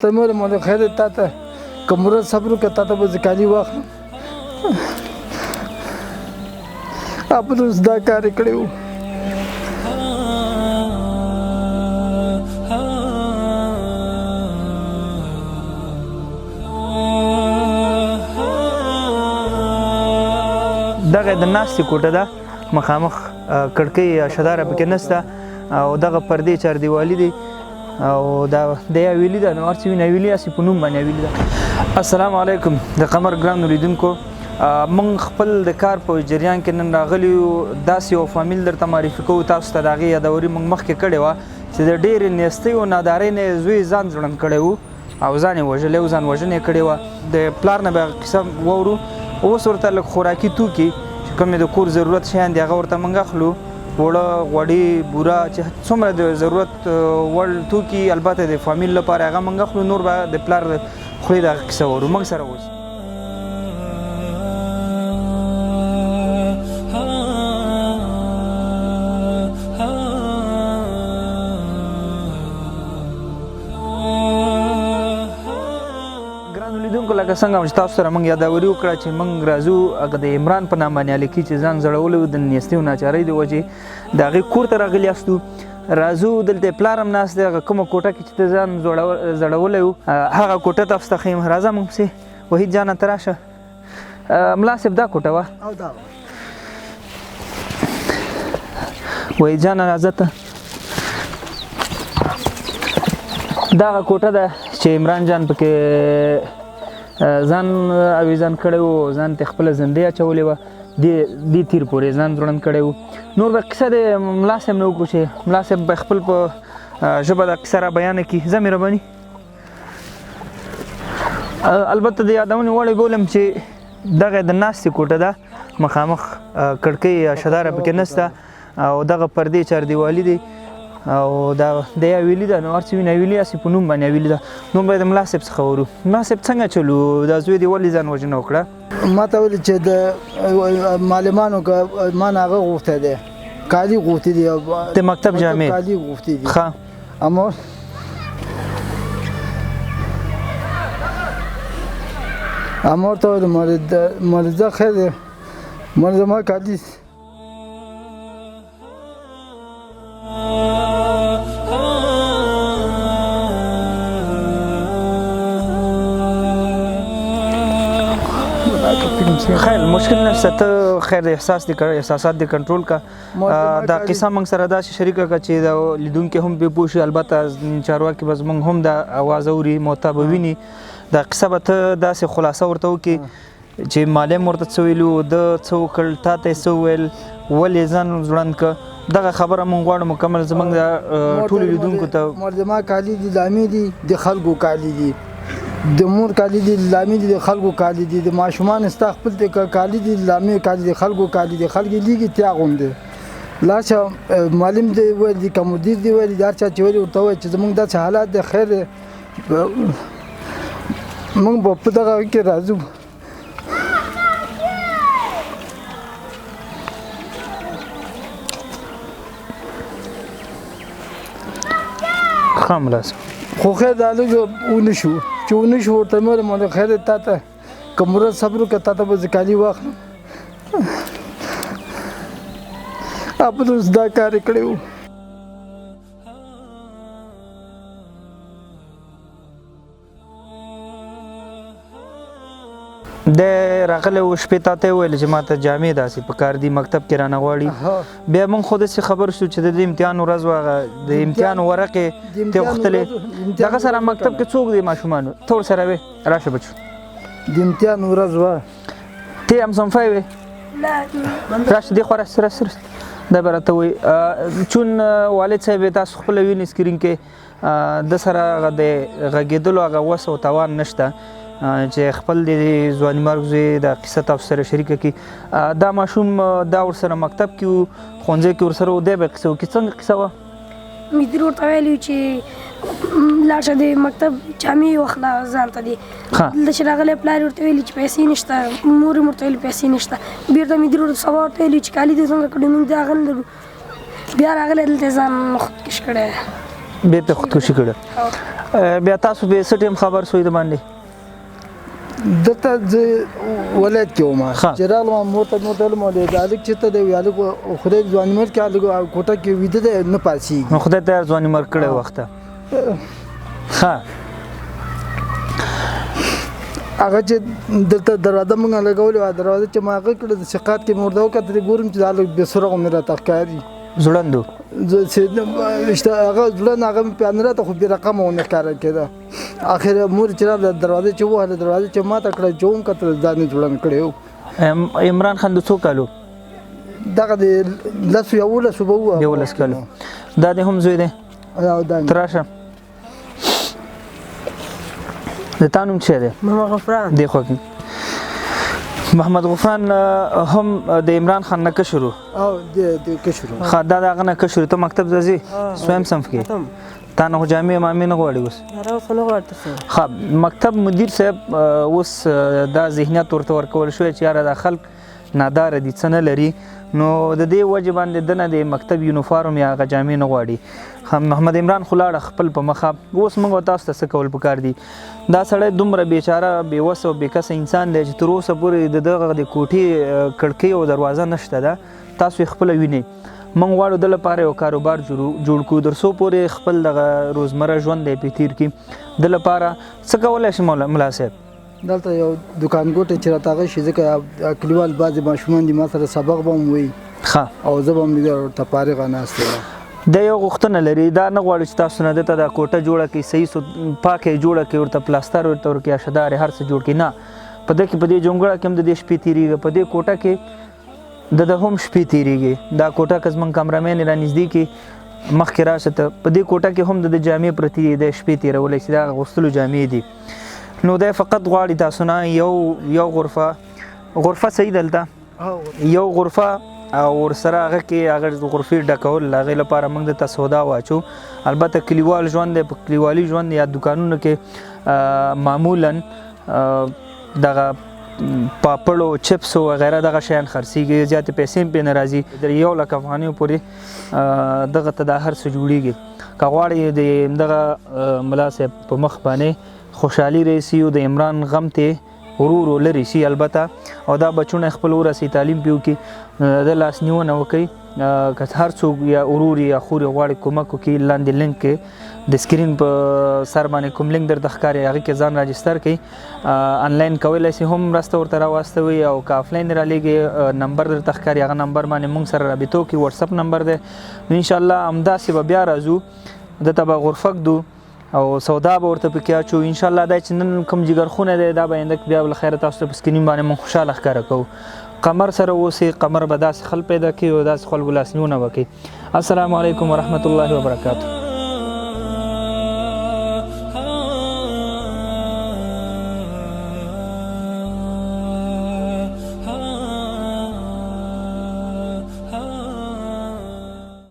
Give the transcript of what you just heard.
ته مور خیر تا ته کومره صبر وکړه تا ته به زه کالي واخلم اپنو زده کار یې کړی و دغه د ناستې کوټه ده مخامخ کړکۍ شداره پکې نشته او دغه پردې چاردیوالي دی او دا د ویلي ده نو هر څه وینه ویلي هسې په نوم باندې ویلي ده. السلام علیکم د قمر ګران لیدونکو، موږ خپل د کار په جریان کې نن راغلي یو داسې یو فامیل درته معرفي کوو تاسو ته د هغې یادوري موږ مخکې کړې وه چې د ډېرې نیستۍ او نادارۍ نه یې زوی ځان ځوړند کړی و او ځان یې وژلی و، ځان وژنې یې کړې وه. د پلار نه به هغه کیسه واورو. اوس ورته لږ خوراکي توکي چې کوم د کور ضرورت شیان دي هغه ورته موږ اخلو، وړه غوړي بوره چې څومره د ضرورت وړ توکي البته د فامیل لپاره هغه موږ اخلو، نور به د پلار د خولې د هغه کیسه واورو. موږ سره اوسئ. لکه څنګه چې تاسو سره موږ یادوري وکړه چې موږ راځو هغه د عمران په نام باندې هلکي چې ځان زړولی و د نیستۍ او ناچارۍ د وجې د هغې کور ته راغلي یاستو. راځو دلته یې پلار هم ناست دی، هغه کومه کوټه کې چې ته ځان زړولی و هغه کوټه تاسو ته ښیم. راځه موږ پسې وحید جانه ته راشه. ملا صاحب دا کوټه وه وحید جانه راځه ته. دا هغه کوټه ده چې عمران جان پکې ځان اویزان کړی و، ځان ته خپله زندۍ اچولې وه، دې تیر پورې ځان ځوړند کړی و. نور به کیسه د ملا صاحب نه وکړو چې ملا صاحب به خپل په ژبه دا کیسه را بیانه کړي. زه مهرباني البته د یادونې وړ بولم چې دغه د ناستې کوټه ده مخامخ کړکۍ شداره پکې نشته او دغه پردې چاردیوالي دی او دا د ویلي ده نو هر څه وینه ویلي هسې په نوم باندې ویلي ده. نو باید د ملا صاحب څخه ورو. ملا صاحب څنګه چلو دا زوی دې ولې ځان وژنه وکړه؟ ما ته ویل چې د معلمانو که ما نه هغه غوښتی دی کالي غوښتي دي د مکتب جامې کالي غوښتي دي. ښه اما ورته ویل مرزه خیر دی مرزه ما کالي خیر مشکل نشته. ته خیر احساسات دې کنټرول کا. دا قصه موږ سره داسې شریکه کړه چې د لیدونکي هم پرې پوه شي، البته چارواکي به زموږ هم دا اواز اوري محتوا به ویني. دا قصه به ته داسې خلاصه ورته وکړي چې معلم ورته څه ویلو، ده څه وکړل، تا ته یې څه وویل، ولې ځان ځوړند که. دغه خبره موږ غواړو مکمل زموږ د ټولو لیدونکو ته. مرزما کالي دي لامي دي د خلکو کالي دي، د مور کالي دي لامي دي د خلکو کالي دي، د ماشومان ستا خپل کالي دي لامي کالي دي خلکو کالي دي. خلک لیږي تیا غوندې لاشه معلم دی ویل دي که مدیر دی ویل دي هر چا چې ویلي ورته ووایي چې زموږ داسې حالات دی خیر دی موږ به په دغه کې راځو. ښه ملا صاحب خو خیر دا لږ ونه شو چې ونه شو ورته مې ویل خیر تا ته کومره صبر وکړه تا ته به زه کالي واخلم اپنو زده کار یې کړی و. د راغلی و شپې تا ته یې وویل چې ما ته جامې داسې په کار دي مکتب کې رانه غواړي. بیا موږ خو داسې خبر شو چې د امتحان ورځ و هغه د امتحان ورقې ته غوښتلې. دغه سره مکتب کې څوک دی ماشومانو؟ ته ورسره وې؟ راشه بچو. د امتحان ورځ وه ته هم صنفی وې؟ راشه دې خوا راسه دا به راته وایي. چون والد صاحب یې تاسو خپله ویني سکرین کې د سره هغه د غږېدلو هغه وس او توان نشته چې خپل د ځواني مرګ زوی د قصه تاسو سره شریکه کړي. دا ماشوم دا ورسره مکتب کې و ښوونځی کې ورسره و، دی به قصه وکړي. څنګه قصه وه؟ مدیر ورته ویلي چې لاړ شه د مکتب جامې واخله ځان ته دي. دلته چې راغلی پلار یې ورته ویلي چې پیسې نشته، مور یې ورته ویلي پیسې نشته. بېرته مدیر ورته سبا ورته ویلي چې کالي دې څنګه کړي، موږ د هغه نه لرو. بیا راغلی دلته ځان خودکش کړی. بیرته خودکشي کړه. بیا تاسو به څه ټیم خبر سوئ د باندې؟ دلته زه ولایت کې وم چې راغلم مور ته مې ویل د هلک چېرته دی؟ ویل خدای ځواني مړ کړي هلک کوټه کې ویده دی نه پاڅېږي. نو خدای ته ځواني مړ کړی وخته. ښه هغه چې دلته دروازه موږ لګولې وه دروازه چې ما هغه کړه د سقاط کې مې ورته وکتلې ګورم چې دا هلک بېسوره غوندې راته ښکاري ځوړندو. هغه ځوړند هغه مې پیانه راته خو بې رقمه ونه ښکاره کېده. اخر مور چې راغله دروازه چې ووهله دروازه چې ماته کړه چې وکتل ځان یې ځوړند کړی و. عمران خان د څو کالو؟ دغه د 11 به ووه. 11 کالو. دا دې هم زوی دی؟ ته راشه. د تا نوم څه دی؟ محمد غفران. دی خوا کې محمد غفران هم د عمران خان نه کشر و؟ او د کشر و. ښه دا د هغه نه کشر. ته مکتب ته ځې؟ دویم صنف کې؟ تا نه خو جامې مامې نه غواړي اوس؟ ښه مکتب مدیر صاحب اوس دا ذهنیت ورته ورکول شوی چې یاره دا خلک ناداره دي څه نه لري نو د دې وجې باندې دنه د مکتب یونیفارم یا هغه جامې نه غواړي. محمد عمران خو لاړه خپل په مخه. اوس موږ تاسو ته څه کول پکار دي؟ دا سړی دومره بیچاره بېوسه او بېکسه انسان دی چې تر اوسه پورې د دغه د کوټې کړکۍ او دروازه نشته ده. تاسو یې خپله وینئ. موږ غواړو د لپاره یو کاروبار جوړ کړو تر څو پورې خپل دغه روزمره ژوند دی پې تېر کړي. د لپاره څه کولی شي ملا صاحب؟ دلته یو دکان ګوټی چې راته هغه شي ځکه کلیوال بعضې ماشومان دي ما سره سبق به هم وایي او زه به هم ورته فارغه ناست یم. دا یو غوښتنه لري دا نه غواړي چې تاسو نه دته دا کوټه جوړه کړئ صحیح پاکه یې جوړه کړئ ورته پلاستر ورته ورکړئ اشدار یې هر څه جوړ کړئ. نه په دې کې په دې جونګړه کې هم د دې شپې تېرېږي په دې کوټه کې د هم شپې تېرېږي. دا کوټه که زموږ کامرامین را نږدې کړي مخکې راشه ته په دې کوټه کې هم د جامې پرتې دي د شپې تېرولی چې دا غوښتلو جامې دي. نو دی فقط غواړي تاسو نه یو غرفه صحیح دلته یو غرفه او ورسره هغه کې هغه غرفې ډکول هغې لپاره موږ دلته سودا واچو. البته کلیوال ژوند دی په کلیوالي ژوند یا دوکانونو کې معمولا دغه پاپړ او چپس او وغیره دغه شیان خرڅېږي زیاتې پیسې هم پرې نه راځي. د 1,00,000 افغانیو پورې دغه ته دا هر څه جوړېږي. که غواړئ د دغه ملا صاحب په مخ باندې خوشحالي راسي او د عمران غم ته ورو لرې شي البته او دا بچونه خپل ورسي تعلیم پې وکړي د لاسنیونه وکړي. که هر څوک یا ورور یا خور غواړي کومک وکړي لاندې لینک کې د سکرین په سر باندې کوم لینک درته ښکاري هغې کې ځان راجستر کړئ. آنلاین کولی شي هم مرسته ورته راواستوئ او که آفلاین رالیږئ نمبر درته ښکاري هغه نمبر باندې موږ سره رابطه وکړي. وټساپ نمبر دی. نو انشاءالله همداسې به بیا راځو دته به غرفه ږدو او سودا به ورته پکې اچو. انشاءالله دا چې نن کوم جګرخونه دی دا به آینده کې بیا بالخیره تاسو ته په سکرین باندې موږ خوشحاله ښکاره کوو. قمر سره اوسئ قمر به داسې خل پیدا کوي او داسې خلکو لاسنیونه به کوي. السلام علیکم ورحمة الله وبرکاته.